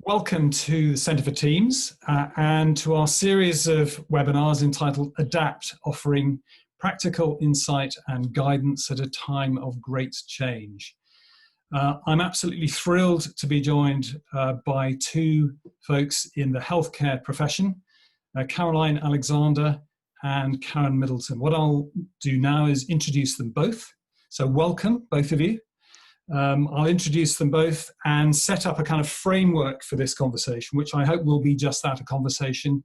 Welcome to the Centre for Teams and to our series of webinars entitled Adapt, offering practical insight and guidance at a time of great change. I'm absolutely thrilled to be joined by two folks in the healthcare profession, Caroline Alexander and Karen Middleton. What I'll do now is introduce them both. So welcome, both of you. I'll introduce them both and set up a kind of framework for this conversation, which I hope will be just that, a conversation,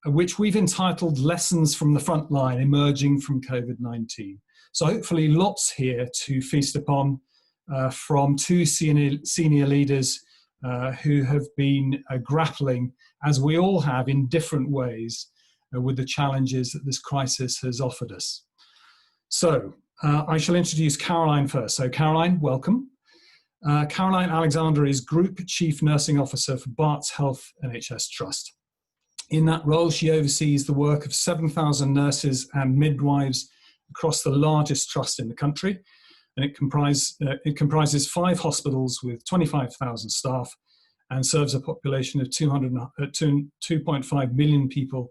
which we've entitled Lessons from the Frontline, Emerging from COVID-19. So hopefully lots here to feast upon from two senior leaders who have been grappling, as we all have in different ways, with the challenges that this crisis has offered us. So, I shall introduce Caroline first. So Caroline, welcome. Caroline Alexander is Group Chief Nursing Officer for Barts Health NHS Trust. In that role, she oversees the work of 7,000 nurses and midwives across the largest trust in the country. And it comprises 5 hospitals with 25,000 staff and serves a population of 2.5 million people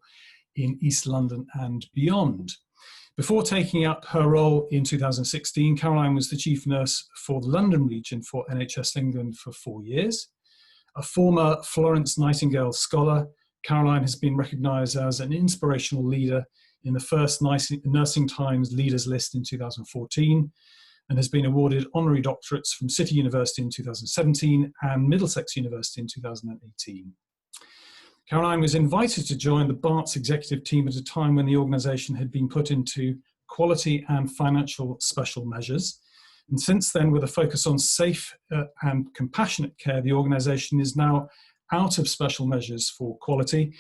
in East London and beyond. Before taking up her role in 2016, Caroline was the chief nurse for the London region for NHS England for 4 years. A former Florence Nightingale scholar, Caroline has been recognised as an inspirational leader in the first Nursing Times Leaders List in 2014 and has been awarded honorary doctorates from City University in 2017 and Middlesex University in 2018. Caroline was invited to join the Barts executive team at a time when the organisation had been put into quality and financial special measures. And since then, with a focus on safe and compassionate care, the organisation is now out of special measures for quality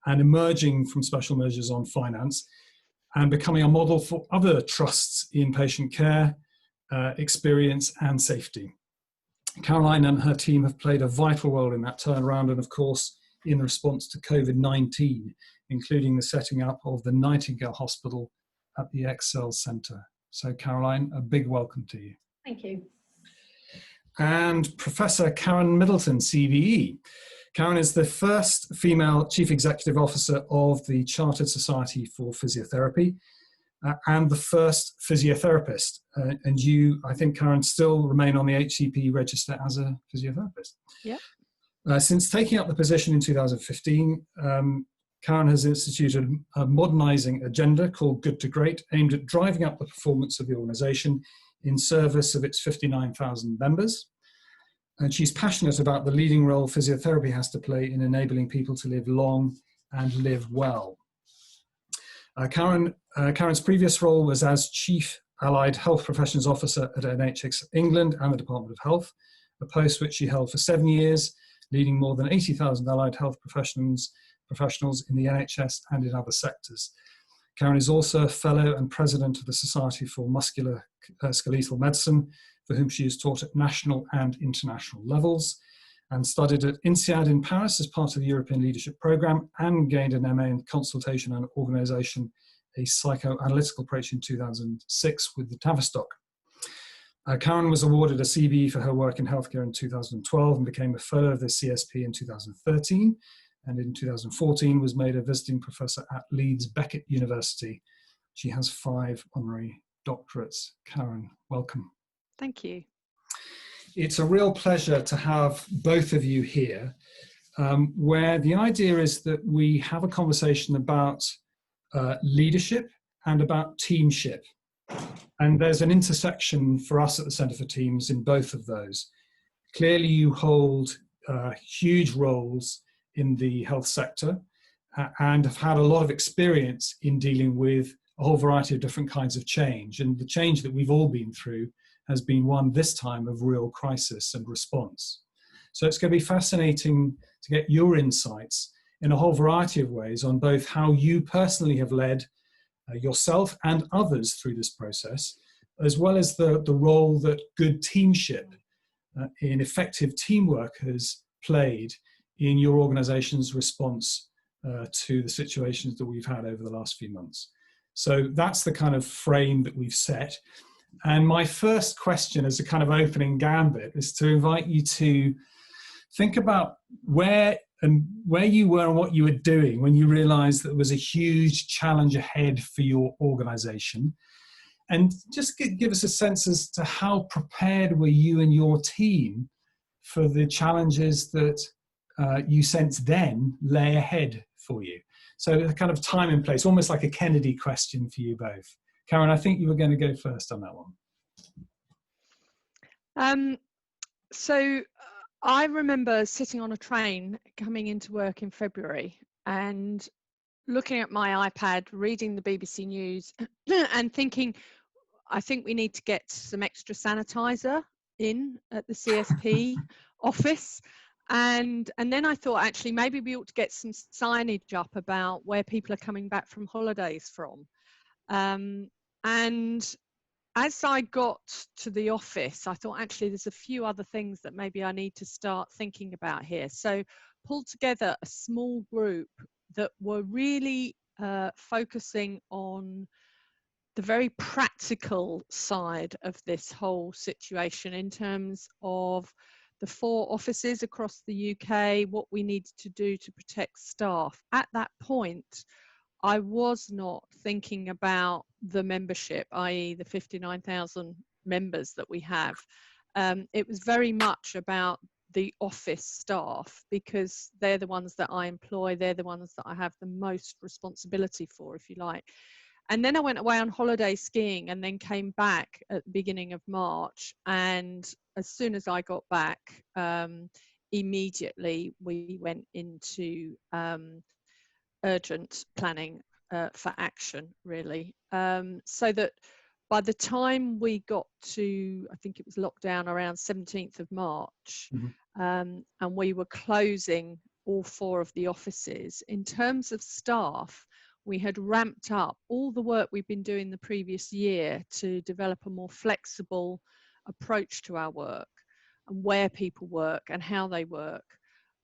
and emerging from special measures on finance and becoming a model for other trusts in patient care, experience and safety. Caroline and her team have played a vital role in that turnaround and, of course, in response to COVID-19, including the setting up of the Nightingale Hospital at the Excel Centre. So Caroline, a big welcome to you. Thank you. And Professor Karen Middleton, CVE. Karen is the first female Chief Executive Officer of the Chartered Society for Physiotherapy and the first physiotherapist. And you, I think, Karen, still remain on the HCP register as a physiotherapist. Yeah. Since taking up the position in 2015, Karen has instituted a modernising agenda called Good to Great, aimed at driving up the performance of the organisation in service of its 59,000 members. And she's passionate about the leading role physiotherapy has to play in enabling people to live long and live well. Karen's previous role was as Chief Allied Health Professions Officer at NHS England and the Department of Health, a post which she held for 7 years, leading more than 80,000 allied health professionals in the NHS and in other sectors. Karen is also a fellow and president of the Society for Musculoskeletal Medicine, for whom she has taught at national and international levels, and studied at INSEAD in Paris as part of the European Leadership Programme, and gained an MA in Consultation and Organisation, a psychoanalytical approach in 2006 with the Tavistock. Karen was awarded a CBE for her work in healthcare in 2012 and became a fellow of the CSP in 2013, and in 2014 was made a visiting professor at Leeds Beckett University. She has 5 honorary doctorates. Karen, welcome. Thank you. It's a real pleasure to have both of you here, where the idea is that we have a conversation about leadership and about teamship. And there's an intersection for us at the Centre for Teams in both of those. Clearly you hold huge roles in the health sector and have had a lot of experience in dealing with a whole variety of different kinds of change. And the change that we've all been through has been one this time of real crisis and response. So it's going to be fascinating to get your insights in a whole variety of ways on both how you personally have led yourself and others through this process, as well as the role that good teamship in effective teamwork has played in your organization's response to the situations that we've had over the last few months. So that's the kind of frame that we've set. And my first question as a kind of opening gambit is to invite you to think about where you were and what you were doing when you realized that there was a huge challenge ahead for your organization. And just give us a sense as to how prepared were you and your team for the challenges that you sense then lay ahead for you. So a kind of time and place, almost like a Kennedy question for you both. Karen, I think you were going to go first on that one. So I remember sitting on a train coming into work in February and looking at my iPad, reading the BBC News and thinking, I think we need to get some extra sanitizer in at the CSP office. And then I thought, actually, maybe we ought to get some signage up about where people are coming back from holidays from. And as I got to the office, I thought, actually, there's a few other things that maybe I need to start thinking about here. So pulled together a small group that were really focusing on the very practical side of this whole situation in terms of the 4 offices across the UK, what we needed to do to protect staff. At that point, I was not thinking about the membership, i.e. the 59,000 members that we have. It was very much about the office staff, because they're the ones that I employ, they're the ones that I have the most responsibility for, if you like. And then I went away on holiday skiing and then came back at the beginning of March. And as soon as I got back, immediately we went into urgent planning for action, really. So that by the time we got to, I think it was lockdown around 17th of March, and we were closing all 4 of the offices, in terms of staff, we had ramped up all the work we've been doing the previous year to develop a more flexible approach to our work and where people work and how they work.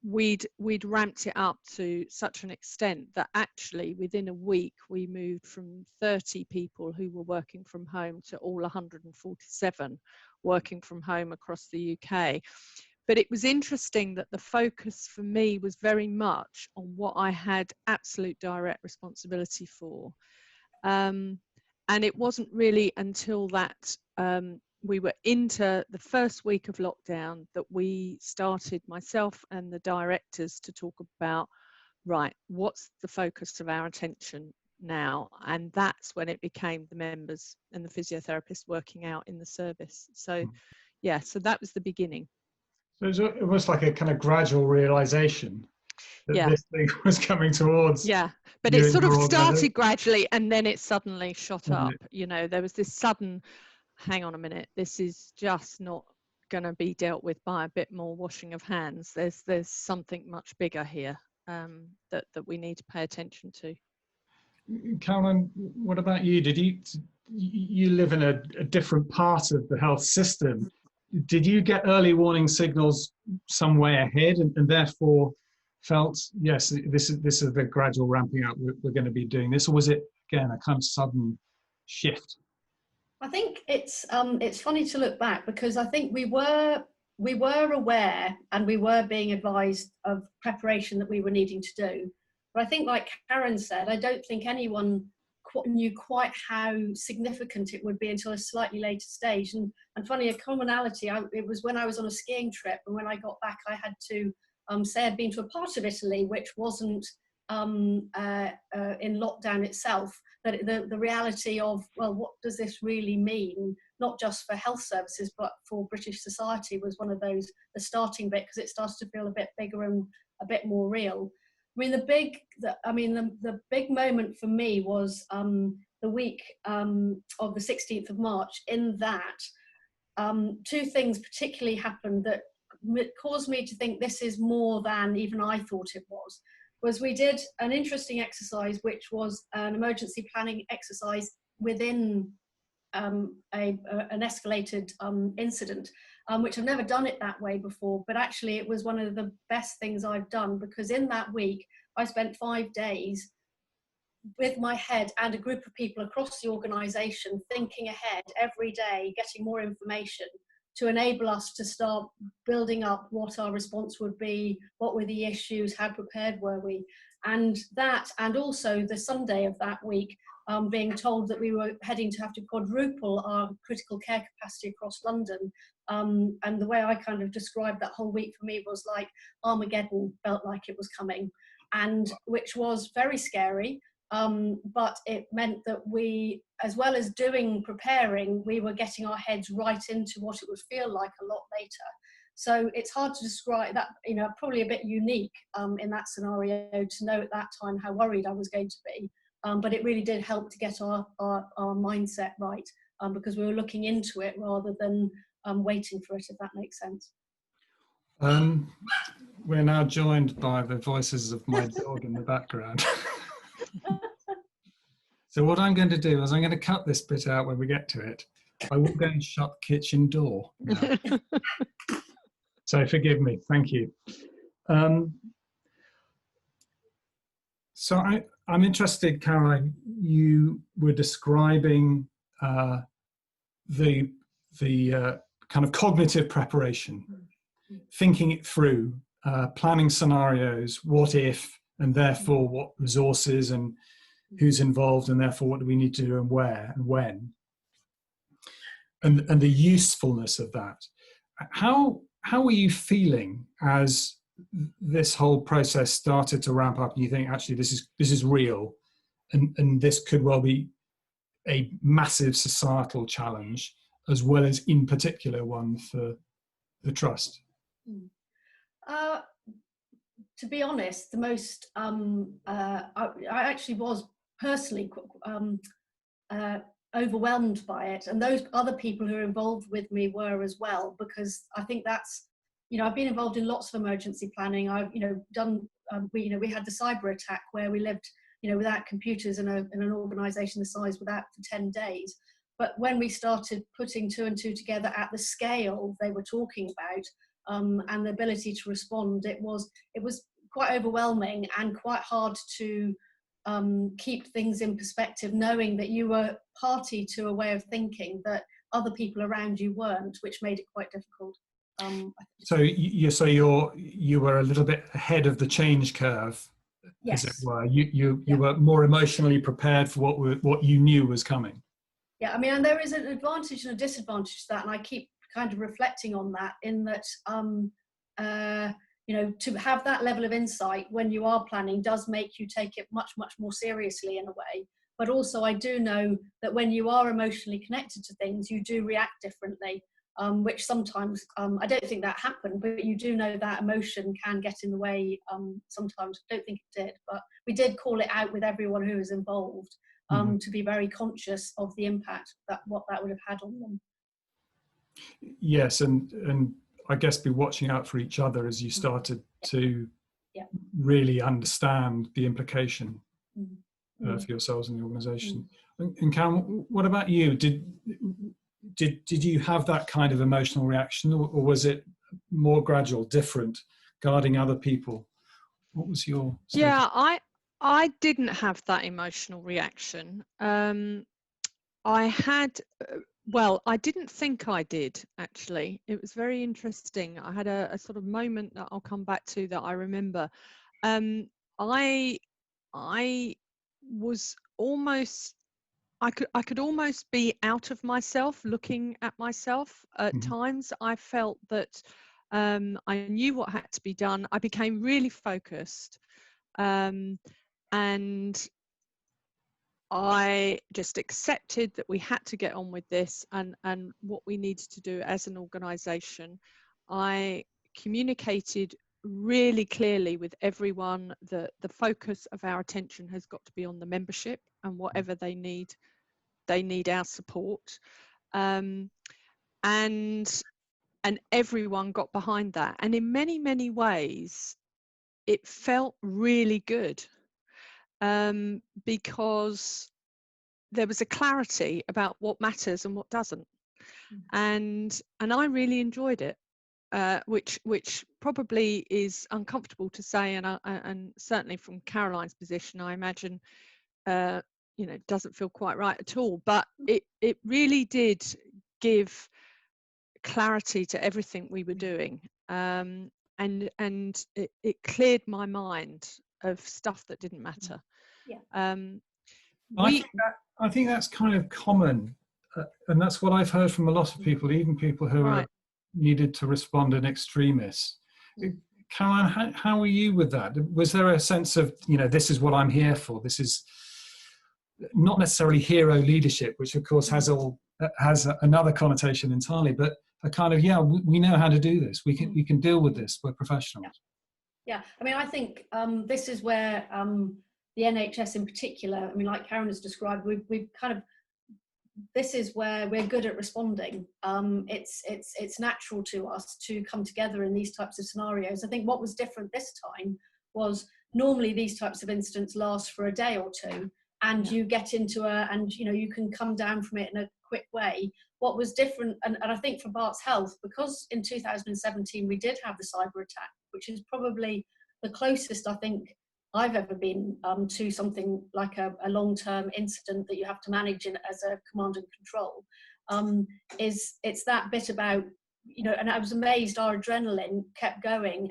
We'd ramped it up to such an extent that actually within a week we moved from 30 people who were working from home to all 147 working from home across the UK. But it was interesting that the focus for me was very much on what I had absolute direct responsibility for. And it wasn't really until that we were into the first week of lockdown that we started, myself and the directors, to talk about, right, what's the focus of our attention now? And that's when it became the members and the physiotherapists working out in the service. So yeah, so that was the beginning. So it was almost like a kind of gradual realization that this thing was coming towards. Yeah, but it sort of started gradually and then it suddenly shot up. You know, there was this sudden, hang on a minute, this is just not going to be dealt with by a bit more washing of hands. There's something much bigger here that we need to pay attention to. Caroline, what about you? Did you live in a different part of the health system? Did you get early warning signals some way ahead and therefore felt, yes, this is the gradual ramping up, we're going to be doing this? Or was it, again, a kind of sudden shift? I think it's funny to look back, because I think we were aware and we were being advised of preparation that we were needing to do. But I think, like Karen said, I don't think anyone knew quite how significant it would be until a slightly later stage. And funny, a commonality, it was when I was on a skiing trip, and when I got back I had to say I'd been to a part of Italy which wasn't in lockdown itself, that the reality of, well, what does this really mean, not just for health services but for British society, was one of those, the starting bit, because it starts to feel a bit bigger and a bit more real. I mean, the big moment for me was the week of the 16th of March, in that 2 things particularly happened that caused me to think this is more than even I thought it was we did an interesting exercise, which was an emergency planning exercise within an escalated incident, which I've never done it that way before, but actually it was one of the best things I've done, because in that week I spent 5 days with my head and a group of people across the organisation thinking ahead every day, getting more information to enable us to start building up what our response would be, what were the issues, how prepared were we. And that, and also the Sunday of that week, being told that we were heading to have to quadruple our critical care capacity across London. And the way I kind of described that whole week for me was like Armageddon felt like it was coming, and which was very scary. But it meant that we, as well as preparing, we were getting our heads right into what it would feel like a lot later. So it's hard to describe that, probably a bit unique in that scenario to know at that time how worried I was going to be. But it really did help to get our mindset right, because we were looking into it rather than waiting for it, if that makes sense. We're now joined by the voices of my dog in the background. So what I'm going to do is I'm going to cut this bit out when we get to it. I will go and shut the kitchen door now. So forgive me. Thank you. So I'm interested, Caroline, you were describing the kind of cognitive preparation, thinking it through, planning scenarios, what if, and therefore what resources and who's involved, and therefore what do we need to do and where and when, and the usefulness of that. How were you feeling as this whole process started to ramp up and you think, actually this is real, and this could well be a massive societal challenge, as well as in particular one for the trust? To be honest, the most I actually was personally overwhelmed by it, and those other people who are involved with me were as well, because I think that's, I've been involved in lots of emergency planning. I've done we had the cyber attack where we lived without computers in an organization the size without for 10 days. But when we started putting two and two together at the scale they were talking about, and the ability to respond, it was quite overwhelming and quite hard to keep things in perspective, knowing that you were party to a way of thinking that other people around you weren't, which made it quite difficult. So you were a little bit ahead of the change curve, yes. as it were. You were more emotionally prepared for what you knew was coming. Yeah, I mean, and there is an advantage and a disadvantage to that, and I keep kind of reflecting on that, in that to have that level of insight when you are planning does make you take it much, much more seriously in a way. But also I do know that when you are emotionally connected to things, you do react differently, which sometimes, I don't think that happened, but you do know that emotion can get in the way sometimes. I don't think it did, but we did call it out with everyone who was involved, to be very conscious of the impact what that would have had on them. Yes, and I guess be watching out for each other as you started to really understand the implication for yourselves and the organisation. And Cam, what about you? Did you have that kind of emotional reaction, or was it more gradual, different, guarding other people? What was your statement? Yeah, I didn't have that emotional reaction. I had, well, I didn't think I did, actually. It was very interesting. I had a sort of moment that I'll come back to that I remember. I was almost, I could almost be out of myself, looking at myself. At times I felt that I knew what had to be done. I became really focused, and I just accepted that we had to get on with this and what we needed to do as an organisation. I communicated really clearly with everyone that the focus of our attention has got to be on the membership, and whatever they need our support. And everyone got behind that. And in many, many ways, it felt really good. Because there was a clarity about what matters and what doesn't, and I really enjoyed it, which probably is uncomfortable to say, and certainly from Caroline's position, I imagine, doesn't feel quite right at all. But it really did give clarity to everything we were doing, and it cleared my mind of stuff that didn't matter. I think that's kind of common, and that's what I've heard from a lot of people, even people who are needed to respond in extremis. Caroline, how are you with that? Was there a sense of, this is what I'm here for? This is not necessarily hero leadership, which of course has another connotation entirely, but a kind of, we know how to do this. We can deal with this. We're professionals. Yeah, I mean, I think this is where the NHS in particular, I mean, like Karen has described, we've kind of, this is where we're good at responding. It's natural to us to come together in these types of scenarios. I think what was different this time was normally these types of incidents last for a day or two, and you get into and you can come down from it in a quick way. What was different, and I think for Barts Health, because in 2017 we did have the cyber attack, which is probably the closest I think I've ever been to something like a long-term incident that you have to manage as a command and control. It's that bit about, and I was amazed our adrenaline kept going,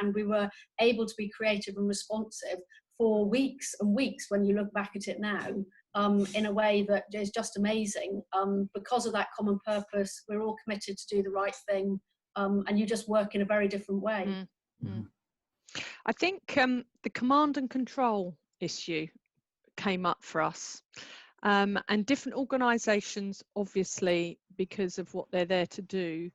and we were able to be creative and responsive for weeks and weeks when you look back at it now, in a way that is just amazing. Because of that common purpose, we're all committed to do the right thing, and you just work in a very different way. Mm-hmm. I think the command and control issue came up for us, and different organisations, obviously, because of what they're there to do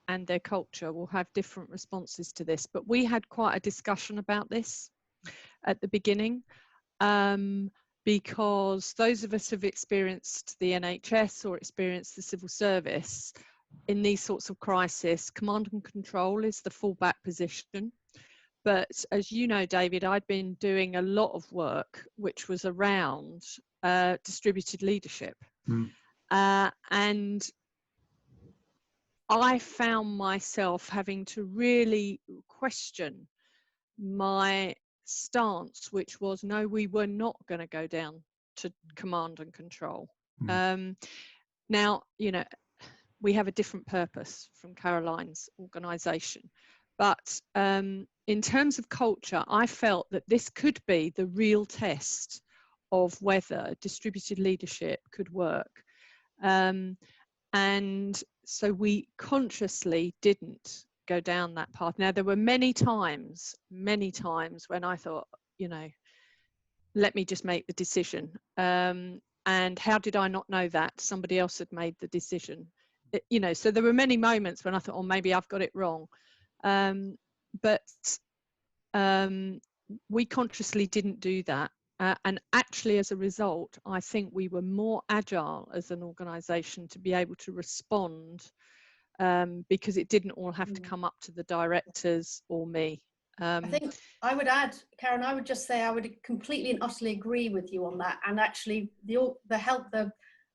and their culture, will have different responses to this. But we had quite a discussion about this at the beginning, because those of us who've experienced the NHS or experienced the civil service in these sorts of crisis, command and control is the fallback position. But as you know, David, I'd been doing a lot of work which was around distributed leadership. And I found myself having to really question my stance, which was, no, we were not going to go down to command and control. Now, we have a different purpose from Caroline's organisation. But in terms of culture, I felt that this could be the real test of whether distributed leadership could work. And so we consciously didn't go down that path. Now, there were many times when I thought, let me just make the decision. And how did I not know that? Somebody else had made the decision. So there were many moments when I thought, oh, maybe I've got it wrong. But we consciously didn't do that. And actually, as a result, I think we were more agile as an organisation to be able to respond, because it didn't all have to come up to the directors or me. I think I would add, Karen, I would just say I would completely and utterly agree with you on that. And actually, the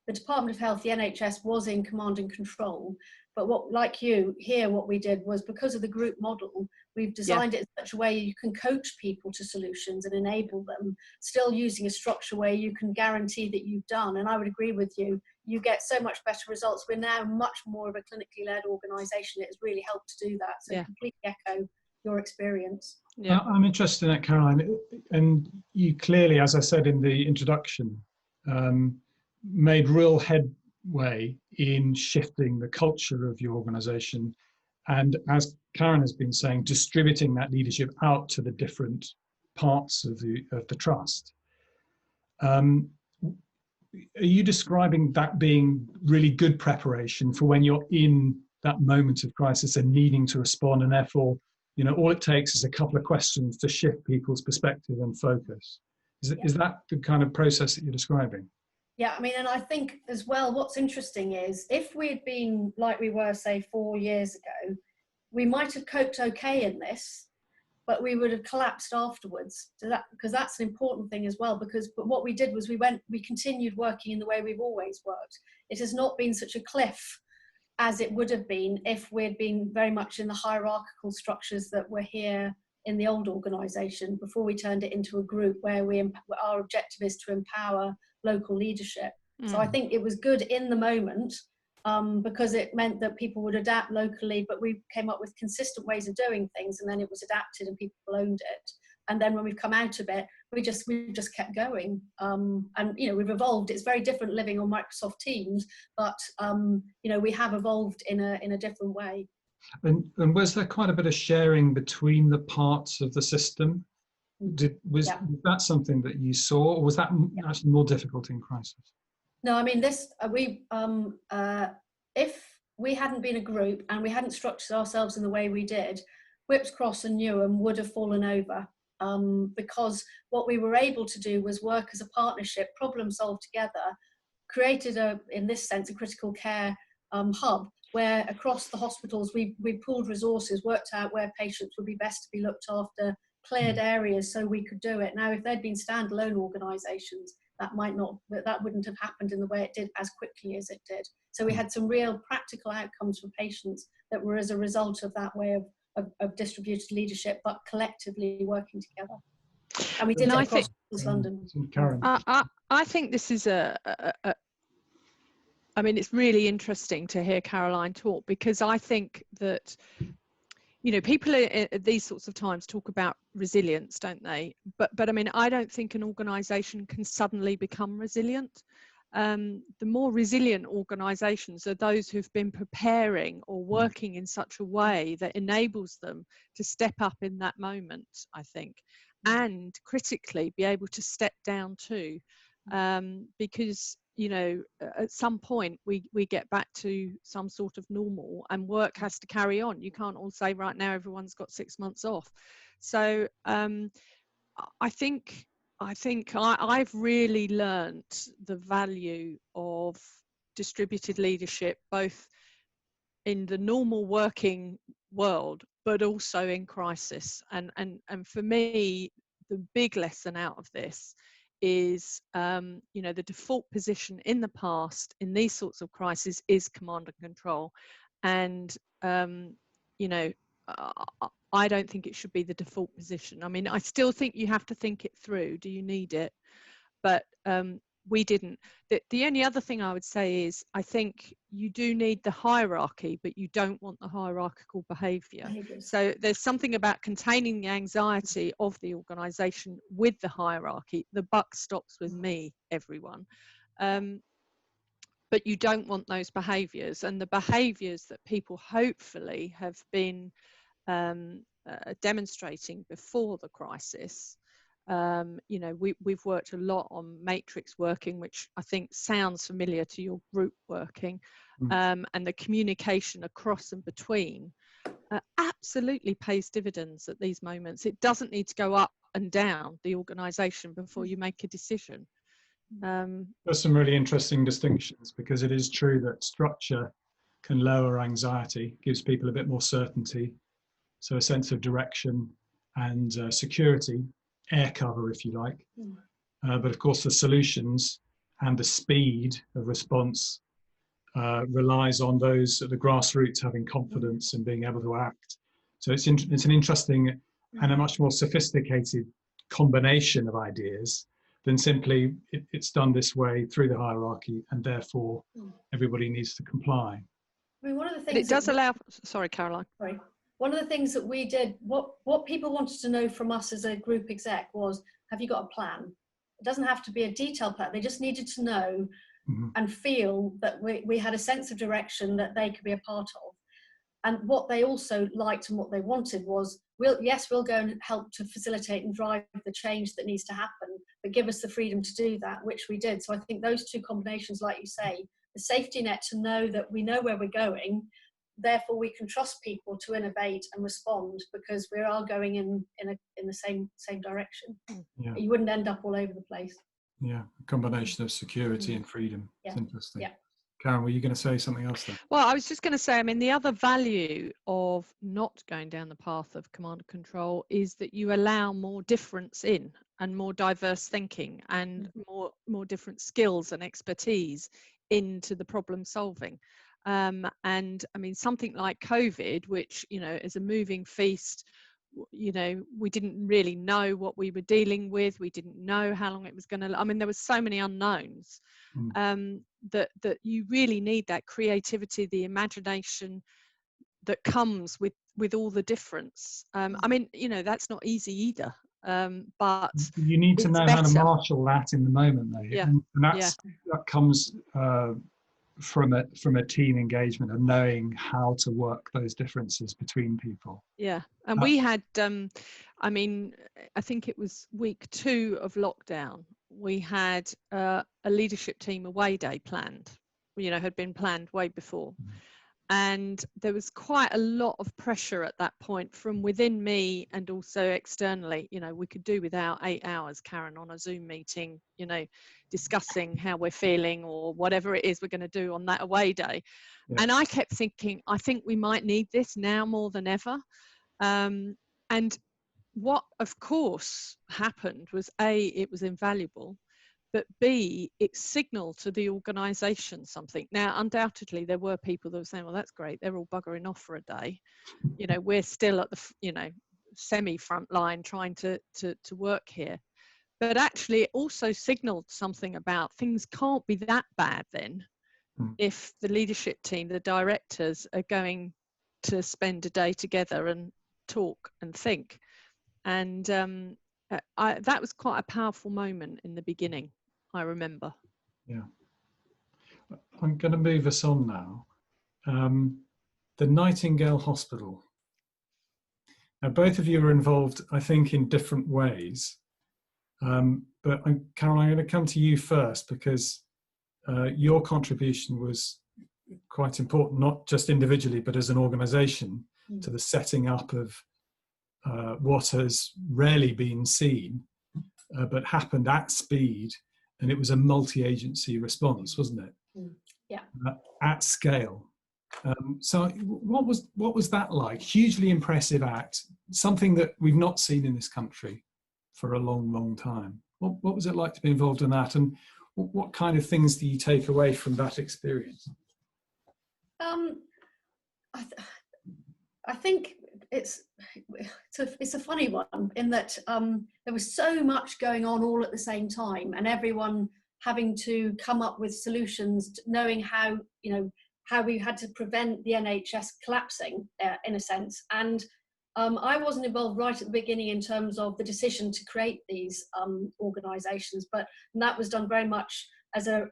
Department of Health, the NHS, was in command and control. But like you, here what we did was, because of the group model, we've designed it in such a way you can coach people to solutions and enable them, still using a structure where you can guarantee that you've done. And I would agree with you, you get so much better results. We're now much more of a clinically led organisation. It has really helped to do that. So completely echo your experience. Yeah, I'm interested in that, Caroline. And you clearly, as I said in the introduction, made real headway in shifting the culture of your organisation, and as Karen has been saying, distributing that leadership out to the different parts of the trust. Are you describing that being really good preparation for when you're in that moment of crisis and needing to respond, and therefore, all it takes is a couple of questions to shift people's perspective and focus? Is that the kind of process that you're describing? Yeah, I mean, and I think as well, what's interesting is if we had been like we were, say, 4 years ago, we might have coped okay in this, but we would have collapsed afterwards. So because that's an important thing as well, but what we did was we continued working in the way we've always worked. It has not been such a cliff as it would have been if we'd been very much in the hierarchical structures that were here in the old organisation before we turned it into a group where our objective is to empower local leadership. So I think it was good in the moment because it meant that people would adapt locally, but we came up with consistent ways of doing things, and then it was adapted and people owned it. And then when we've come out of it, we just kept going. And, you know, we've evolved. It's very different living on Microsoft Teams, but, you know, we have evolved in a different way. And was there quite a bit of sharing between the parts of the system? Was that something that you saw, or was that actually more difficult in crisis? No, I mean, if we hadn't been a group and we hadn't structured ourselves in the way we did, Whipps Cross and Newham would have fallen over, because what we were able to do was work as a partnership, problem solve together, created in this sense, a critical care hub where across the hospitals we pooled resources, worked out where patients would be best to be looked after, cleared areas so we could do it. Now, if they'd been standalone organisations, that wouldn't have happened in the way it did as quickly as it did. So we had some real practical outcomes for patients that were as a result of that way of distributed leadership, but collectively working together. And we did it across London. Karen. I think this is I mean, it's really interesting to hear Caroline talk, because I think that, you know, people at these sorts of times talk about resilience, don't they? But I mean, I don't think an organisation can suddenly become resilient. The more resilient organisations are those who've been preparing or working in such a way that enables them to step up in that moment, I think, and critically be able to step down too, because, you know, at some point we get back to some sort of normal and work has to carry on. You can't all say right now everyone's got 6 months off. So I think I've really learnt the value of distributed leadership, both in the normal working world, but also in crisis. And for me, the big lesson out of this is, you know, the default position in the past in these sorts of crises is command and control. And, you know, I don't think it should be the default position. I mean, I still think you have to think it through. Do you need it? But we didn't. The only other thing I would say is, I think you do need the hierarchy, but you don't want the hierarchical behaviour. So there's something about containing the anxiety of the organisation with the hierarchy. The buck stops with me, everyone. But you don't want those behaviours, and the behaviours that people hopefully have been demonstrating before the crisis. You know, we've worked a lot on matrix working, which I think sounds familiar to your group working, and the communication across and between absolutely pays dividends at these moments. It doesn't need to go up and down the organisation before you make a decision. There's some really interesting distinctions, because it is true that structure can lower anxiety, gives people a bit more certainty, so a sense of direction and security, air cover, if you like. But of course, the solutions and the speed of response relies on those at the grassroots having confidence and being able to act. So it's an interesting and a much more sophisticated combination of ideas than simply it's done this way through the hierarchy and therefore everybody needs to comply. I mean, one of the things it does allow. Sorry, Caroline. Sorry. One of the things that we did, what people wanted to know from us as a group exec was, have you got a plan? It doesn't have to be a detailed plan. They just needed to know and feel that we had a sense of direction that they could be a part of. And what they also liked and what they wanted was, we'll go and help to facilitate and drive the change that needs to happen, but give us the freedom to do that, which we did. So I think those two combinations, like you say, the safety net to know that we know where we're going, therefore we can trust people to innovate and respond, because we are going in the same direction. Yeah. You wouldn't end up all over the place. Yeah, a combination of security and freedom. Yeah. It's interesting. Yeah. Karen, were you going to say something else there? Well, I was just going to say, I mean, the other value of not going down the path of command and control is that you allow more difference in, and more diverse thinking, and more different skills and expertise into the problem solving. And I mean, something like COVID, which, you know, is a moving feast, you know, we didn't really know what we were dealing with. We didn't know how long it was going to, I mean, there were so many unknowns. that you really need that creativity, the imagination that comes with all the difference. I mean, you know, that's not easy either, but you need to it's know better. how to marshal that in the moment, though. Yeah. And that comes from a team engagement and knowing how to work those differences between people. Yeah, and we had, I mean, I think it was week 2 of lockdown. We had a leadership team away day planned, you know, had been planned way before. And there was quite a lot of pressure at that point from within me and also externally. You know, we could do without 8 hours, Karen, on a Zoom meeting, you know, discussing how we're feeling or whatever it is we're going to do on that away day. Yeah. And I kept thinking, I think we might need this now more than ever. And what, of course, happened was A, it was invaluable. But B, it signaled to the organisation something. Now, undoubtedly, there were people that were saying, well, that's great. They're all buggering off for a day. You know, we're still at the, you know, semi-front line trying to work here. But actually, it also signaled something about things can't be that bad then if the leadership team, the directors, are going to spend a day together and talk and think. And that was quite a powerful moment in the beginning, I remember. Yeah. I'm going to move us on now. The Nightingale Hospital. Now, both of you are involved, I think, in different ways. But Carol, I'm going to come to you first because your contribution was quite important, not just individually, but as an organisation, to the setting up of what has rarely been seen, but happened at speed. And it was a multi-agency response, wasn't it? Yeah. At scale. So what was that like? Hugely impressive act, something that we've not seen in this country for a long, long time. What was it like to be involved in that? And what kind of things do you take away from that experience? I think it's a funny one in that there was so much going on all at the same time, and everyone having to come up with solutions, knowing how we had to prevent the NHS collapsing in a sense. And I wasn't involved right at the beginning in terms of the decision to create these organisations, but that was done very much as a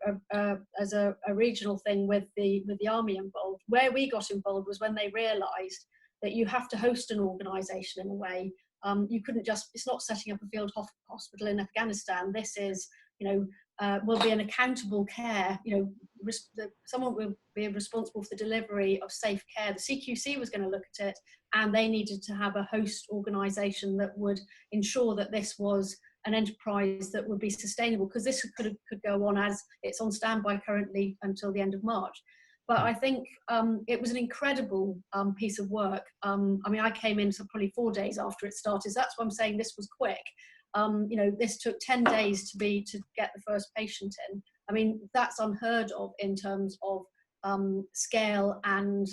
regional thing with the army involved. Where we got involved was when they realised that you have to host an organisation in a way. You couldn't just, it's not setting up a field hospital in Afghanistan. This is, will be an accountable care, someone will be responsible for the delivery of safe care. The CQC was going to look at it, and they needed to have a host organisation that would ensure that this was an enterprise that would be sustainable, because this could go on as it's on standby currently until the end of March. But I think it was an incredible piece of work. I mean, I came in probably 4 days after it started. So that's why I'm saying this was quick. This took 10 days to get the first patient in. I mean, that's unheard of in terms of scale and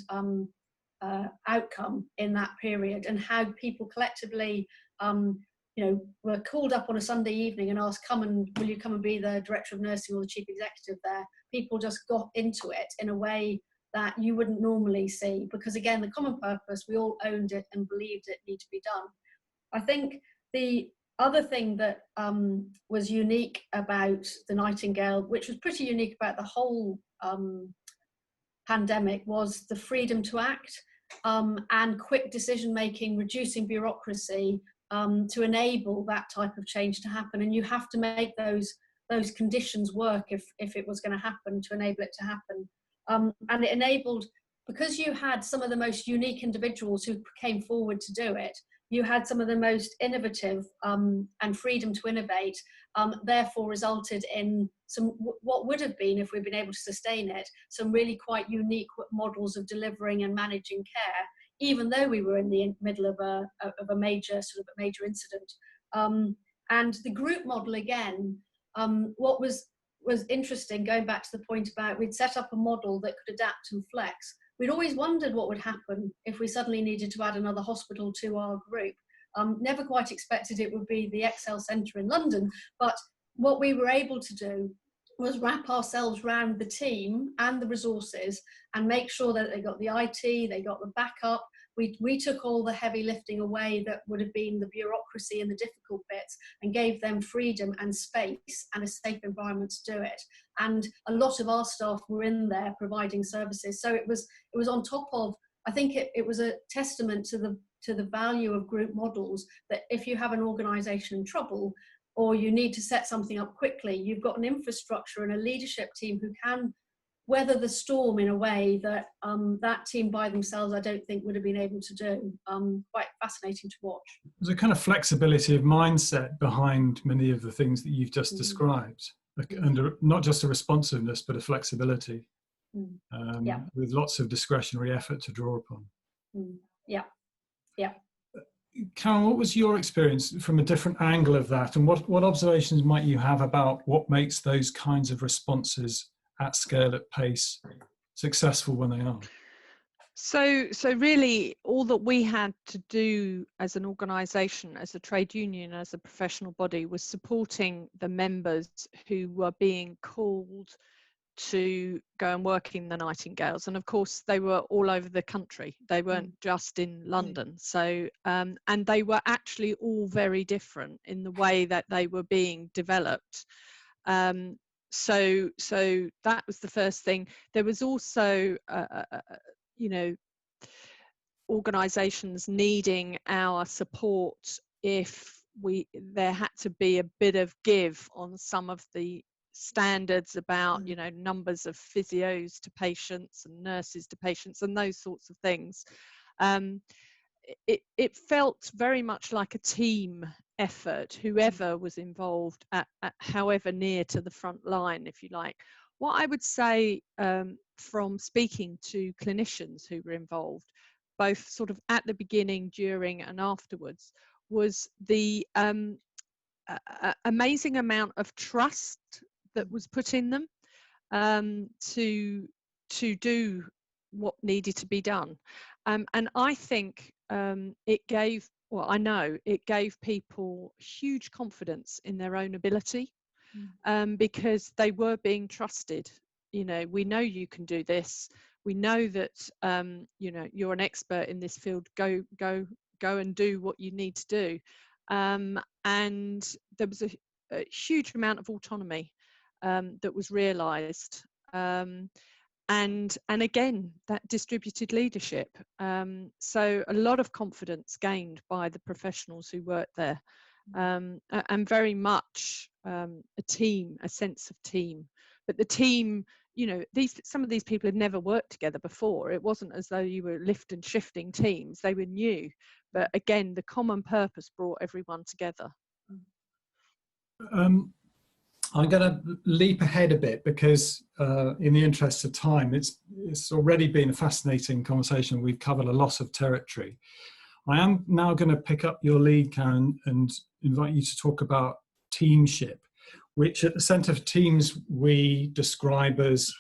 outcome in that period, and how people collectively were called up on a Sunday evening and asked, will you come and be the director of nursing or the chief executive there? People just got into it in a way that you wouldn't normally see, because again, the common purpose, we all owned it and believed it needed to be done. I think the other thing that was unique about the Nightingale, which was pretty unique about the whole pandemic, was the freedom to act and quick decision making, reducing bureaucracy, to enable that type of change to happen. And you have to make those conditions work if it was going to happen, to enable it to happen. And it enabled, because you had some of the most unique individuals who came forward to do it, you had some of the most innovative and freedom to innovate, therefore resulted in some, what would have been, if we'd been able to sustain it, some really quite unique models of delivering and managing care, even though we were in the middle of a major incident. And the group model again, what was interesting, going back to the point about we'd set up a model that could adapt and flex. We'd always wondered what would happen if we suddenly needed to add another hospital to our group. Never quite expected it would be the Excel Centre in London, but what we were able to do was wrap ourselves around the team and the resources and make sure that they got the IT, they got the backup. We took all the heavy lifting away that would have been the bureaucracy and the difficult bits, and gave them freedom and space and a safe environment to do it. And a lot of our staff were in there providing services. So it was on top of, I think it was a testament to the value of group models, that if you have an organisation in trouble or you need to set something up quickly, you've got an infrastructure and a leadership team who can weather the storm in a way that that team by themselves, I don't think, would have been able to do. Quite fascinating to watch. There's a kind of flexibility of mindset behind many of the things that you've just described, and not just a responsiveness, but a flexibility, with lots of discretionary effort to draw upon. Yeah. Karen, what was your experience from a different angle of that, and what observations might you have about what makes those kinds of responses at scale, at pace, successful when they are? So really, all that we had to do as an organisation, as a trade union, as a professional body, was supporting the members who were being called to go and work in the Nightingales. And of course, they were all over the country. They weren't just in London. So, and they were actually all very different in the way that they were being developed. So that was the first thing. There was also, organisations needing our support if there had to be a bit of give on some of the standards about numbers of physios to patients and nurses to patients and those sorts of things. It felt very much like a team effort, whoever was involved at however near to the front line, if you like. What I would say from speaking to clinicians who were involved, both sort of at the beginning, during and afterwards, was the amazing amount of trust that was put in them to do what needed to be done. And I think it gave people huge confidence in their own ability, because they were being trusted. We know you can do this. We know that you're an expert in this field. Go and do what you need to do. And there was a huge amount of autonomy that was realised. And again, that distributed leadership. So a lot of confidence gained by the professionals who worked there, and very much a team, a sense of team. But the team, some of these people had never worked together before. It wasn't as though you were lift and shifting teams. They were new. But again, the common purpose brought everyone together. I'm going to leap ahead a bit because in the interest of time, it's already been a fascinating conversation. We've covered a lot of territory. I am now going to pick up your lead, Karen, and invite you to talk about teamship, which at the Centre for Teams we describe as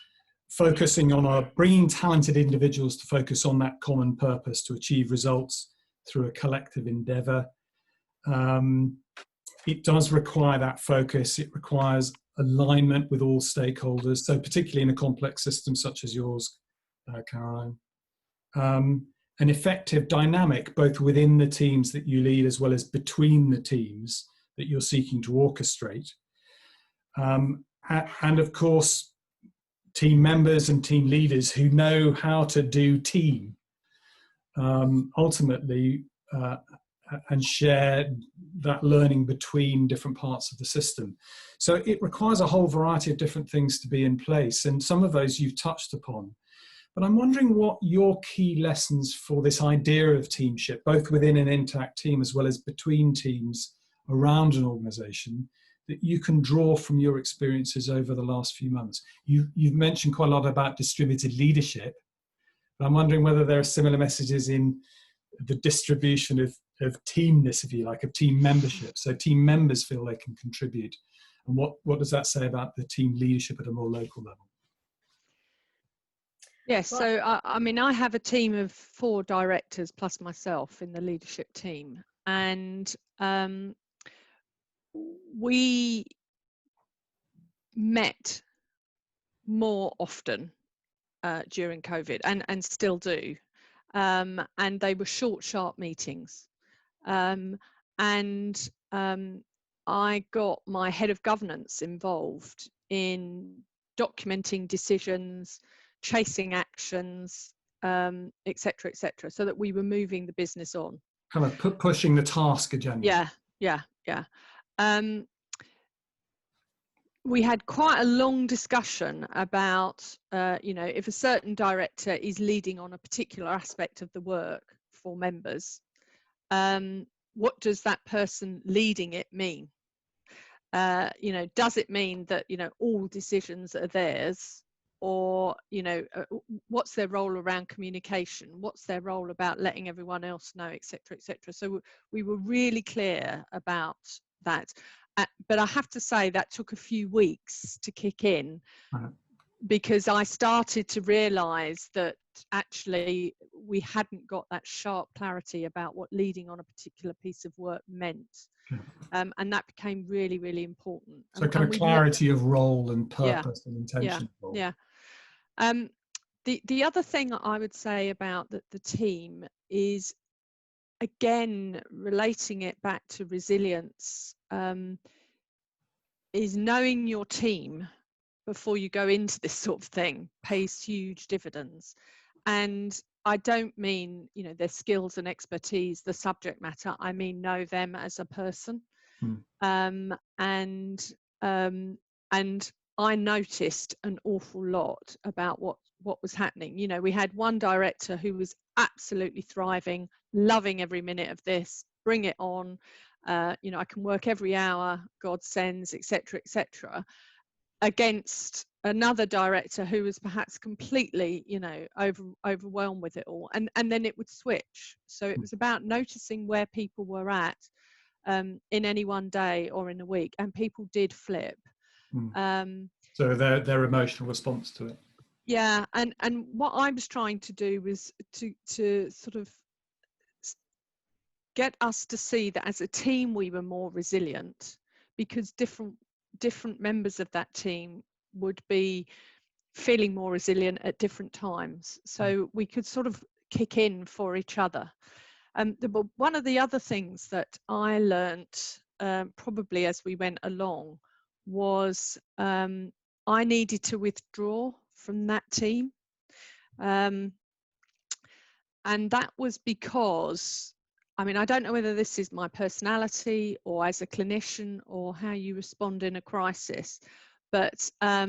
focusing on bringing talented individuals to focus on that common purpose to achieve results through a collective endeavour. It does require that focus. It requires alignment with all stakeholders. So particularly in a complex system such as yours, Caroline. An effective dynamic, both within the teams that you lead as well as between the teams that you're seeking to orchestrate. And of course, team members and team leaders who know how to do team ultimately, and share that learning between different parts of the system. So it requires a whole variety of different things to be in place, and some of those you've touched upon. But I'm wondering what your key lessons for this idea of teamship, both within an intact team as well as between teams around an organisation, that you can draw from your experiences over the last few months. You've mentioned quite a lot about distributed leadership, but I'm wondering whether there are similar messages in the distribution of teamness, if you like, of team membership. So team members feel they can contribute. And what does that say about the team leadership at a more local level? Yes, so I have a team of 4 directors plus myself in the leadership team. And we met more often during COVID, and still do. And they were short, sharp meetings. I got my head of governance involved in documenting decisions, chasing actions, etc., etc., so that we were moving the business on. Kind of pushing the task agenda. Yeah. We had quite a long discussion about, if a certain director is leading on a particular aspect of the work for members, what does that person leading it mean? Does it mean that, all decisions are theirs? Or, what's their role around communication? What's their role about letting everyone else know, etc., etc.? So we were really clear about that. But I have to say that took a few weeks to kick in, because I started to realise that actually we hadn't got that sharp clarity about what leading on a particular piece of work meant. And that became really, really important. So kind of clarity of role and purpose and intention. Yeah. The other thing I would say about the team is, again, relating it back to resilience, is knowing your team before you go into this sort of thing pays huge dividends. And I don't mean, their skills and expertise, the subject matter. I mean, know them as a person. And I noticed an awful lot about what was happening. We had one director who was absolutely thriving, loving every minute of this, bring it on. I can work every hour God sends, etc., etc., against another director who was perhaps completely, overwhelmed with it all. And then it would switch. So it was about noticing where people were at in any one day or in a week, and people did flip. So their emotional response to it. Yeah, and what I was trying to do was to sort of get us to see that as a team we were more resilient, because different members of that team would be feeling more resilient at different times, so we could sort of kick in for each other. One of the other things that I learnt probably as we went along was I needed to withdraw from that team, and that was because, I don't know whether this is my personality or as a clinician or how you respond in a crisis, but I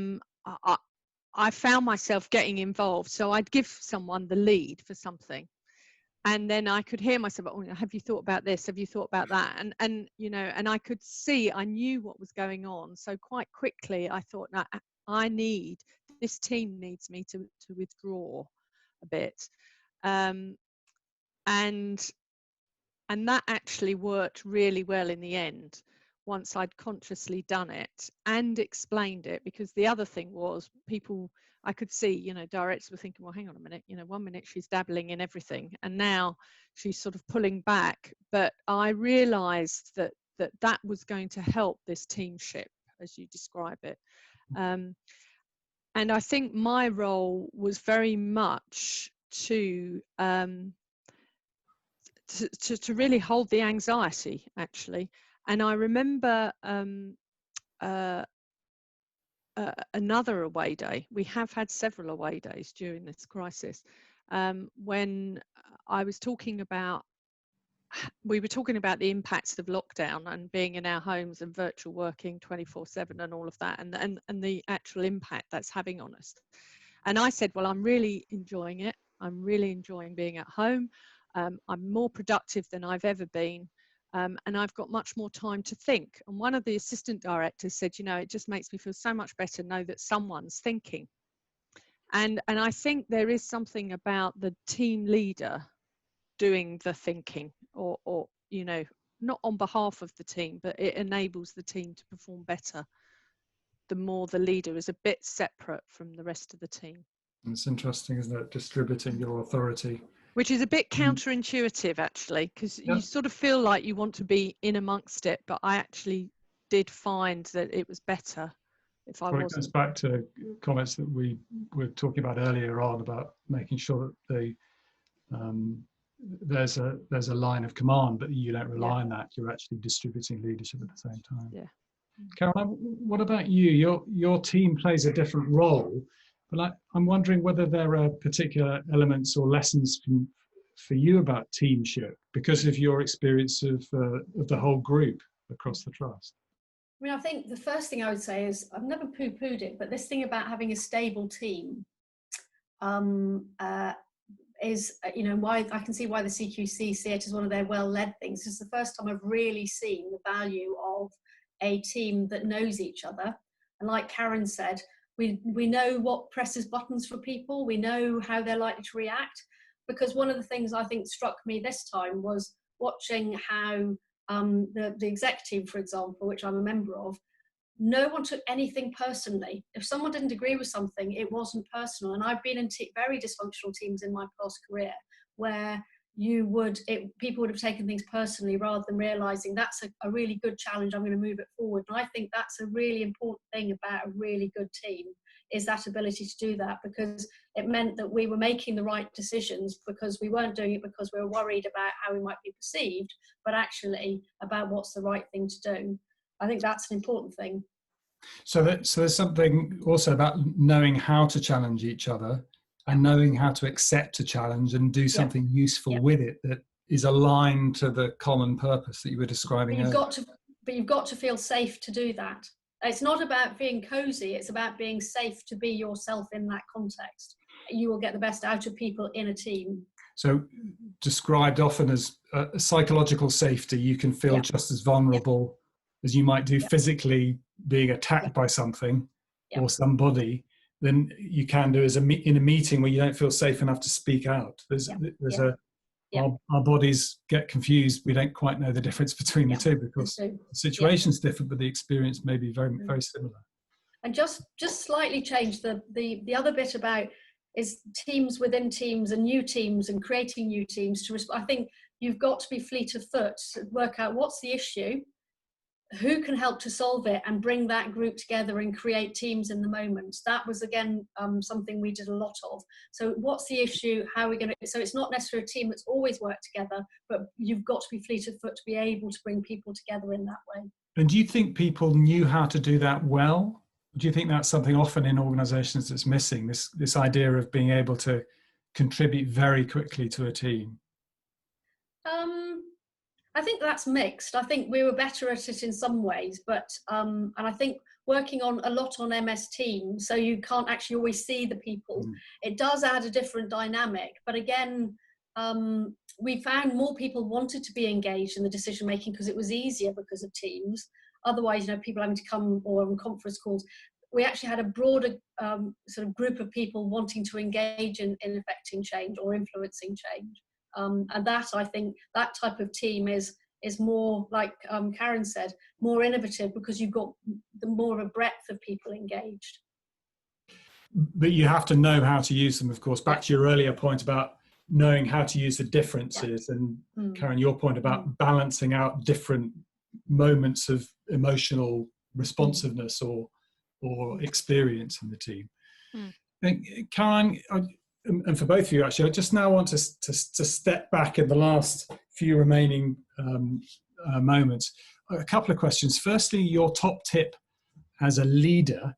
found myself getting involved. So I'd give someone the lead for something, and then I could hear myself, oh, have you thought about this? Have you thought about that? And I could see, I knew what was going on. So quite quickly I thought, no, this team needs me to withdraw a bit. And that actually worked really well in the end, once I'd consciously done it and explained it. Because the other thing was, I could see, directors were thinking, well, hang on a minute, 1 minute she's dabbling in everything and now she's sort of pulling back. But I realized that was going to help this teamship, as you describe it. And I think my role was very much to really hold the anxiety, actually. And I remember another away day. We have had several away days during this crisis, when we were talking about the impacts of lockdown and being in our homes and virtual working 24/7 and all of that, and the actual impact that's having on us. And I said, well, I'm really enjoying it. I'm really enjoying being at home. I'm more productive than I've ever been. And I've got much more time to think. And one of the assistant directors said, it just makes me feel so much better to know that someone's thinking. And I think there is something about the team leader doing the thinking, or not on behalf of the team, but it enables the team to perform better the more the leader is a bit separate from the rest of the team. It's interesting, isn't it? Distributing your authority. Which is a bit counterintuitive, actually, because you sort of feel like you want to be in amongst it, but I actually did find that it was better if I Well, it goes wasn't. back to comments that we were talking about earlier on about making sure that there's a line of command, but you don't rely on that. You're actually distributing leadership at the same time. Yeah. Caroline, what about you? Your team plays a different role, but I'm wondering whether there are particular elements or lessons for you about teamship because of your experience of the whole group across the trust. I mean, I think the first thing I would say is I've never poo-pooed it, but this thing about having a stable team is, why I can see why the CQC see it as one of their well-led things. It's the first time I've really seen the value of a team that knows each other. And like Karen said, we know what presses buttons for people. We know how they're likely to react. Because one of the things I think struck me this time was watching how the exec team, for example, which I'm a member of, no one took anything personally. If someone didn't agree with something, it wasn't personal. And I've been in very dysfunctional teams in my past career where people would have taken things personally rather than realizing that's a really good challenge. I'm going to move it forward. And I think that's a really important thing about a really good team, is that ability to do that, because it meant that we were making the right decisions because we weren't doing it because we were worried about how we might be perceived, but actually about what's the right thing to do. I think that's an important thing. So there's something also about knowing how to challenge each other and knowing how to accept a challenge and do something useful with it that is aligned to the common purpose that you were describing earlier. But you've got to feel safe to do that. It's not about being cozy, it's about being safe to be yourself in that context. You will get the best out of people in a team. So described often as psychological safety, you can feel just as vulnerable as you might do physically being attacked by something or somebody, than you can do in a meeting where you don't feel safe enough to speak out. Our bodies get confused. We don't quite know the difference between the two because the situation's different, but the experience may be very, very similar. And just slightly change the other bit about is teams within teams and new teams and creating new teams. I think you've got to be fleet of foot to work out what's the issue, who can help to solve it, and bring that group together and create teams in the moment. That was, again, something we did a lot of. So what's the issue? How are we going to... So it's not necessarily a team that's always worked together, but you've got to be fleet of foot to be able to bring people together in that way. And do you think people knew how to do that well? Do you think that's something often in organisations that's missing, this idea of being able to contribute very quickly to a team? I think that's mixed. I think we were better at it in some ways, but and I think working on a lot on MS Teams, so you can't actually always see the people. It does add a different dynamic, but again, we found more people wanted to be engaged in the decision making because it was easier because of Teams. Otherwise, people having to come or on conference calls. We actually had a broader sort of group of people wanting to engage in affecting change or influencing change. And that, I think, that type of team is more, like Karen said, more innovative because you've got more of a breadth of people engaged. But you have to know how to use them, of course. Back to your earlier point about knowing how to use the differences, and Karen, your point about balancing out different moments of emotional responsiveness or experience in the team. And Karen, and for both of you, actually, I just now want to step back in the last few remaining moments. A couple of questions. Firstly, your top tip as a leader.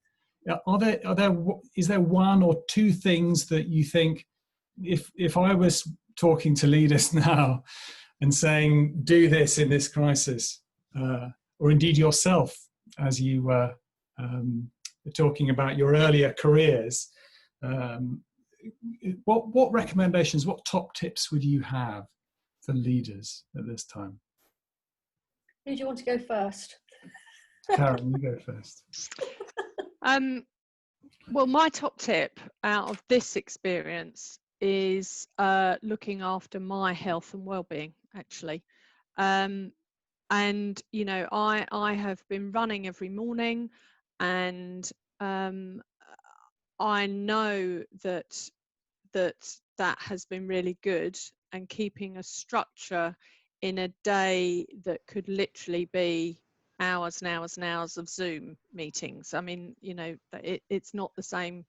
Is there one or two things that you think, if I was talking to leaders now and saying, do this in this crisis, or indeed yourself, as you were talking about your earlier careers, what recommendations, what top tips would you have for leaders at this time? Who do you want to go first? Karen, you go first. Well, my top tip out of this experience is looking after my health and well-being, actually. And, I have been running every morning, and I know that has been really good, and keeping a structure in a day that could literally be hours and hours and hours of Zoom meetings. I mean, you know, it's not the same,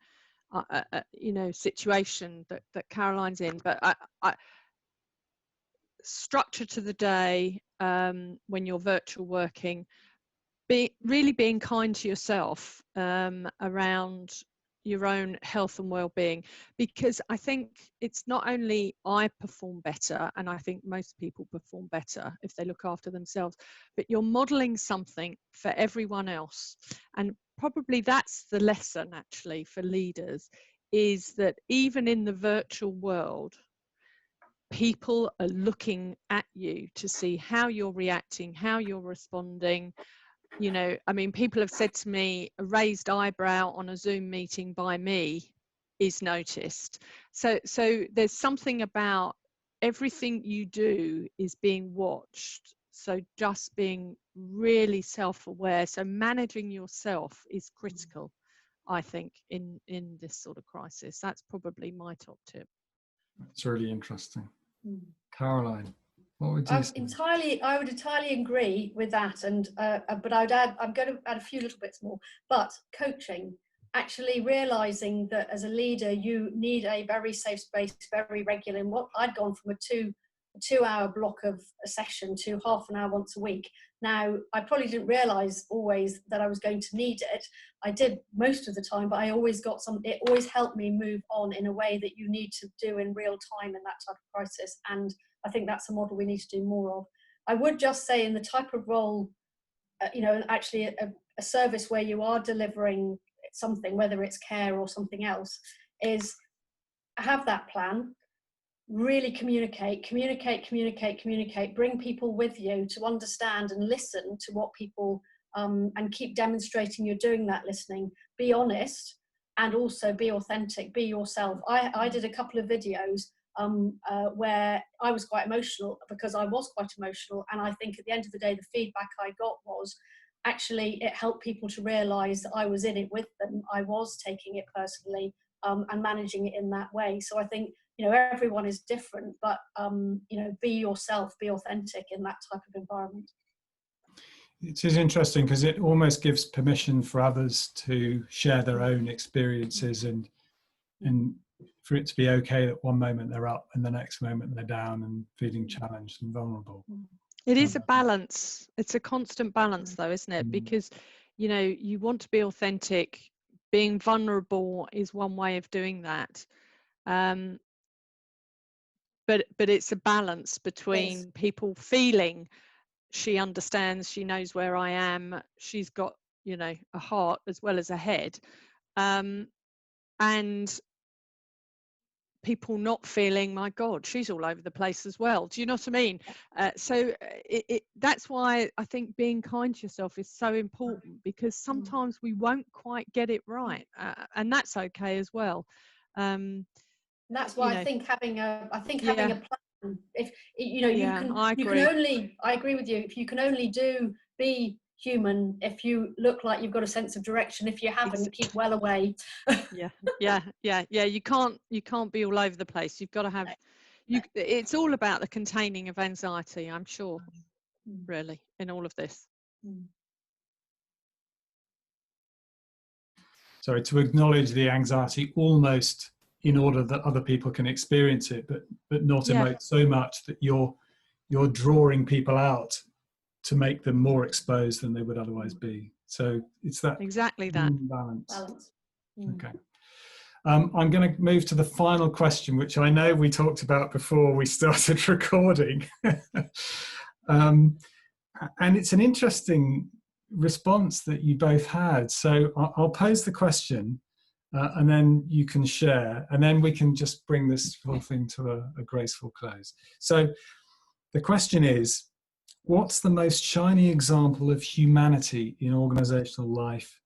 you know, situation that Caroline's in, but I structure to the day, when you're virtual working, really being kind to yourself around your own health and well-being, because I think it's not only I perform better, and I think most people perform better if they look after themselves, but you're modeling something for everyone else. And probably that's the lesson actually for leaders, is that even in the virtual world, people are looking at you to see how you're reacting, how you're responding. You know, I mean, people have said to me, a raised eyebrow on a Zoom meeting by me is noticed. So there's something about everything you do is being watched. So just being really self-aware. So managing yourself is critical, I think, in this sort of crisis. That's probably my top tip. It's really interesting. Caroline, what would you say? I would entirely agree with that, and but I'm going to add a few little bits more. But coaching, actually realizing that as a leader you need a very safe space, very regular. And what I'd gone from a two-hour block of a session to half an hour once a week. Now, I probably didn't realize always that I was going to need it. I did most of the time, but I always got it always helped me move on in a way that you need to do in real time in that type of crisis. And I think that's a model we need to do more of. I would just say in the type of role, you know, actually a service where you are delivering something, whether it's care or something else, is have that plan. Really communicate, bring people with you to understand and listen to what people, and keep demonstrating you're doing that listening. Be honest and also be authentic, be yourself. I did a couple of videos where I was quite emotional, because I was quite emotional, and I think at the end of the day the feedback I got was actually it helped people to realise that I was in it with them, I was taking it personally, and managing it in that way. So I think, you know, everyone is different, but you know, be yourself, be authentic in that type of environment. It is interesting because it almost gives permission for others to share their own experiences, and for it to be okay that one moment they're up and the next moment they're down and feeling challenged and vulnerable. It is a balance. It's a constant balance though, isn't it? Because, you know, you want to be authentic. Being vulnerable is one way of doing that. But it's a balance between people feeling she understands, she knows where I am, she's got, you know, a heart as well as a head, and people not feeling, my God, she's all over the place as well. Do you know what I mean? So that's why I think being kind to yourself is so important, because sometimes we won't quite get it right, and that's okay as well. And that's why I think having a plan, if you know, you can only, I agree with you, if you can only be human if you look like you've got a sense of direction. If you haven't, keep well away. yeah, you can't be all over the place. You've got to have it's all about the containing of anxiety, I'm sure, really, in all of this. Sorry, to acknowledge the anxiety almost in order that other people can experience it, but not emote so much that you're drawing people out to make them more exposed than they would otherwise be. So it's that exactly that balance. Okay. I'm going to move to the final question, which I know we talked about before we started recording. And it's an interesting response that you both had. So I'll pose the question, and then you can share, and then we can just bring this whole thing to a graceful close. So the question is, what's the most shining example of humanity in organizational life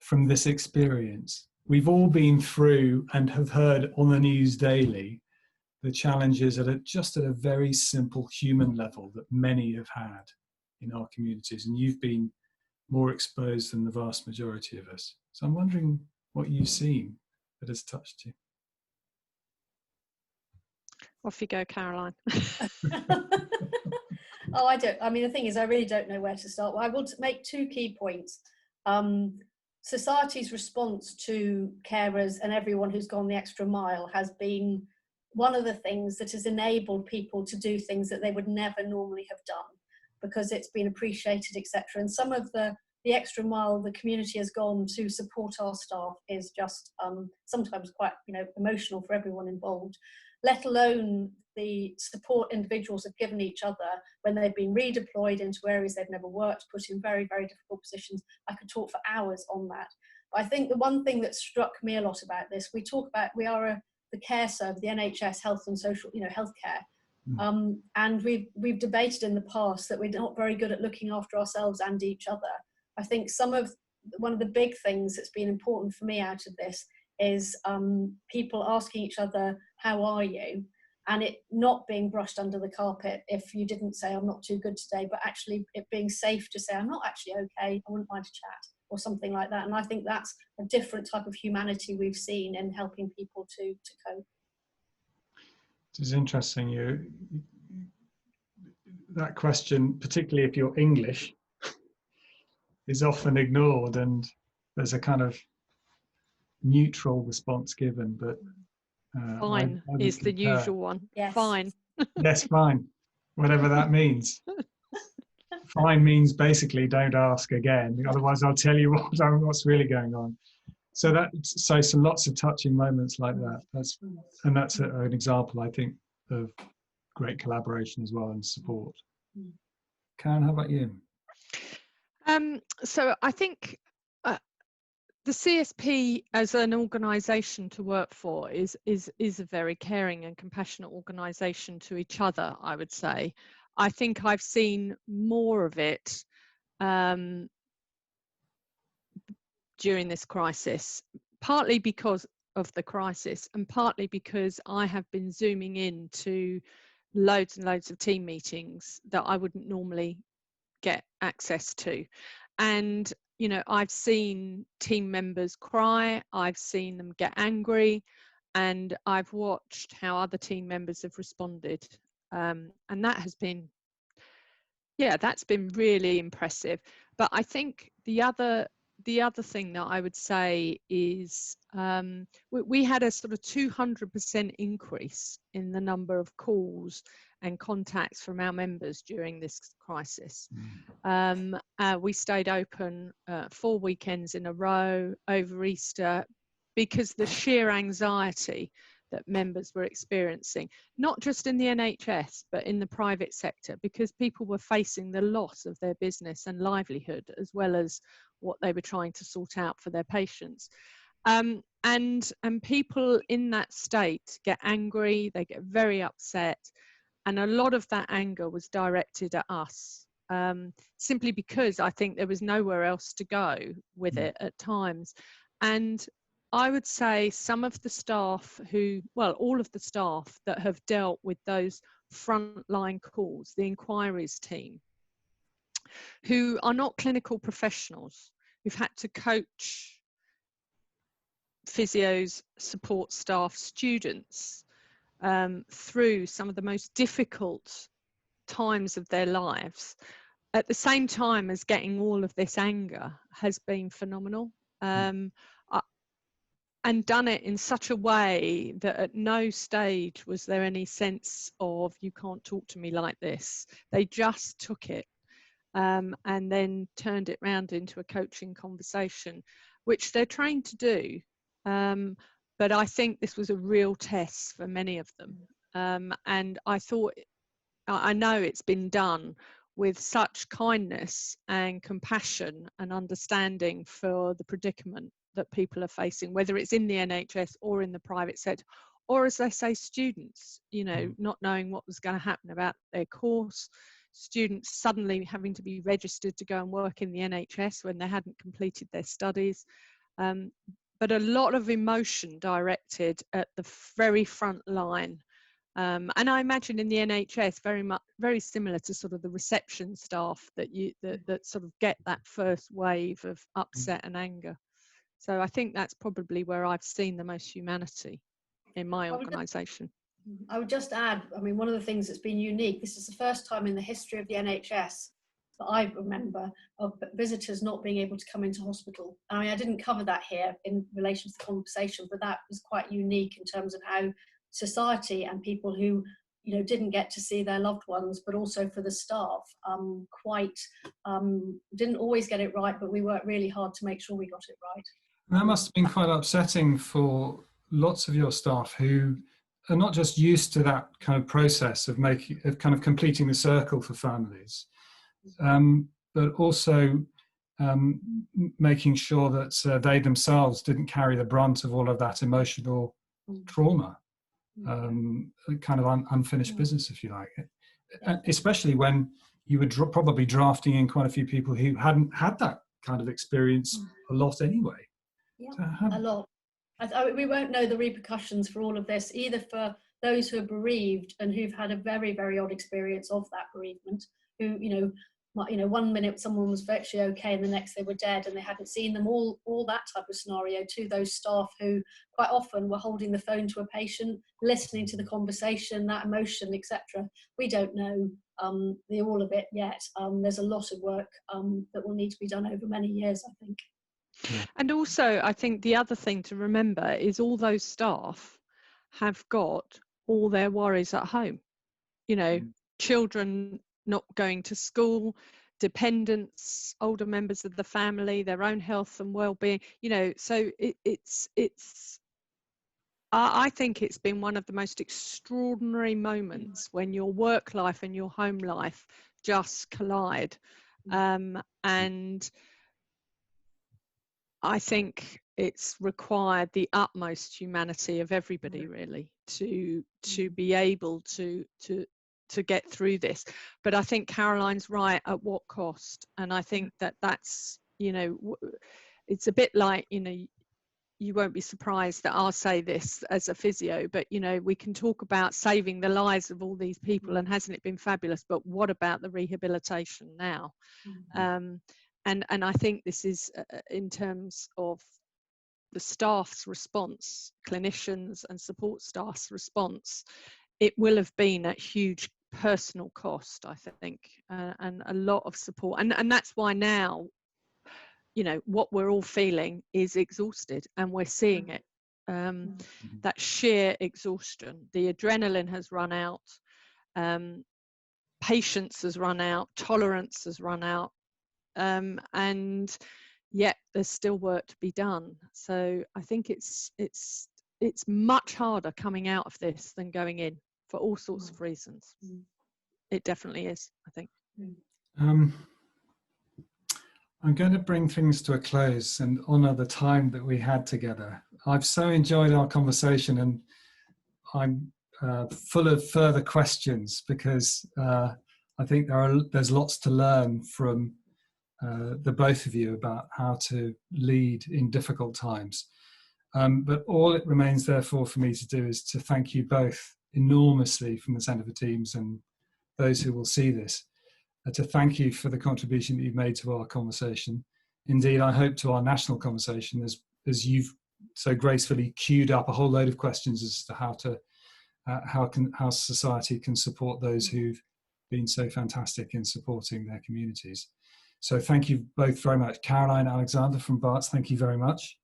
from this experience? We've all been through and have heard on the news daily the challenges at a very simple human level that many have had in our communities, and you've been more exposed than the vast majority of us. So I'm wondering what you've seen that has touched you. Off you go, Caroline. Oh, I mean, the thing is, I really don't know where to start. Well, I will make two key points. Society's response to carers and everyone who's gone the extra mile has been one of the things that has enabled people to do things that they would never normally have done, because it's been appreciated, etc. And some of the extra mile the community has gone to support our staff is just sometimes quite, you know, emotional for everyone involved, let alone the support individuals have given each other when they've been redeployed into areas they've never worked, put in very, very difficult positions. I could talk for hours on that. But I think the one thing that struck me a lot about this, we talk about, we are the care service, the NHS health and social, you know, healthcare. And we've debated in the past that we're not very good at looking after ourselves and each other. I think one of the big things that's been important for me out of this is people asking each other, how are you? And it not being brushed under the carpet if you didn't say, I'm not too good today, but actually it being safe to say, I'm not actually okay, I wouldn't mind a chat, or something like that. And I think that's a different type of humanity we've seen in helping people to cope. It's interesting, that question, particularly if you're English, is often ignored, and there's a kind of neutral response given, but fine is the usual one. Yes. Fine. Yes, fine, whatever that means. Fine means basically don't ask again, otherwise I'll tell you what's really going on. So some lots of touching moments like that. That's an example, I think, of great collaboration as well and support. Karen, how about you? So I think the CSP as an organisation to work for is a very caring and compassionate organisation to each other, I would say. I think I've seen more of it during this crisis, partly because of the crisis and partly because I have been zooming in to loads and loads of team meetings that I wouldn't normally get access to. And, you know, I've seen team members cry, I've seen them get angry, and I've watched how other team members have responded. And that has been, that's been really impressive. But I think the other thing that I would say is we had a sort of 200% increase in the number of calls and contacts from our members during this crisis. We stayed open 4 weekends in a row over Easter because the sheer anxiety that members were experiencing, not just in the NHS, but in the private sector, because people were facing the loss of their business and livelihood, as well as what they were trying to sort out for their patients. And people in that state get angry, they get very upset, and a lot of that anger was directed at us, simply because I think there was nowhere else to go with it at times. And I would say some of the staff all of the staff that have dealt with those frontline calls, the inquiries team, who are not clinical professionals, who've had to coach physios, support staff, students through some of the most difficult times of their lives, at the same time as getting all of this anger, has been phenomenal. And done it in such a way that at no stage was there any sense of, you can't talk to me like this. They just took it and then turned it round into a coaching conversation, which they're trained to do. But I think this was a real test for many of them. And I know it's been done with such kindness and compassion and understanding for the predicament that people are facing, whether it's in the NHS or in the private sector, or, as they say, students, you know, not knowing what was going to happen about their course, students suddenly having to be registered to go and work in the NHS when they hadn't completed their studies. But a lot of emotion directed at the very front line. And I imagine in the NHS, very similar to sort of the reception staff that sort of get that first wave of upset and anger. So I think that's probably where I've seen the most humanity in my organisation. I would just add, I mean, one of the things that's been unique, this is the first time in the history of the NHS that I remember of visitors not being able to come into hospital. I mean, I didn't cover that here in relation to the conversation, but that was quite unique in terms of how society and people who, you know, didn't get to see their loved ones, but also for the staff, didn't always get it right, but we worked really hard to make sure we got it right. That must have been quite upsetting for lots of your staff who are not just used to that kind of process of kind of completing the circle for families, but also making sure that they themselves didn't carry the brunt of all of that emotional trauma, kind of unfinished business, if you like, especially when you were probably drafting in quite a few people who hadn't had that kind of experience a lot anyway. Yeah, a lot. We won't know the repercussions for all of this, either for those who are bereaved and who've had a very, very odd experience of that bereavement, who, you know, 1 minute someone was virtually okay and the next they were dead and they hadn't seen them, all that type of scenario, to those staff who quite often were holding the phone to a patient, listening to the conversation, that emotion, etc. We don't know all of it yet. There's a lot of work that will need to be done over many years, I think. Yeah. And also, I think the other thing to remember is all those staff have got all their worries at home. You know, children not going to school, dependents, older members of the family, their own health and well-being. You know, so I think it's been one of the most extraordinary moments when your work life and your home life just collide, and I think it's required the utmost humanity of everybody, really, to be able to get through this. But I think Caroline's right, at what cost? And I think that's, you know, it's a bit like, you know, you won't be surprised that I'll say this as a physio, but, you know, we can talk about saving the lives of all these people, and hasn't it been fabulous? But what about the rehabilitation now? And I think this is in terms of the staff's response, clinicians and support staff's response, it will have been at huge personal cost, I think, and a lot of support. And that's why now, you know, what we're all feeling is exhausted, and we're seeing it. That sheer exhaustion, the adrenaline has run out, patience has run out, tolerance has run out. And yet there's still work to be done. So I think it's much harder coming out of this than going in, for all sorts of reasons. It definitely is, I think. I'm going to bring things to a close and honour the time that we had together. I've so enjoyed our conversation, and I'm full of further questions, because I think there's lots to learn from the both of you about how to lead in difficult times. But all it remains therefore for me to do is to thank you both enormously from the Centre for Teams and those who will see this, to thank you for the contribution that you've made to our conversation. Indeed, I hope to our national conversation, as you've so gracefully queued up a whole load of questions as to how society can support those who've been so fantastic in supporting their communities. So thank you both very much. Caroline Alexander from Barts, thank you very much.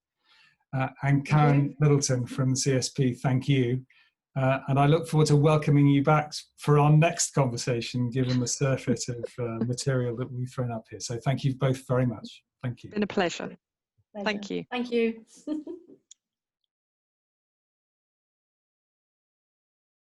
And Karen Middleton from the CSP, thank you. And I look forward to welcoming you back for our next conversation, given the surfeit of material that we've thrown up here. So thank you both very much. Thank you. It's been a pleasure. Thank you. Thank you.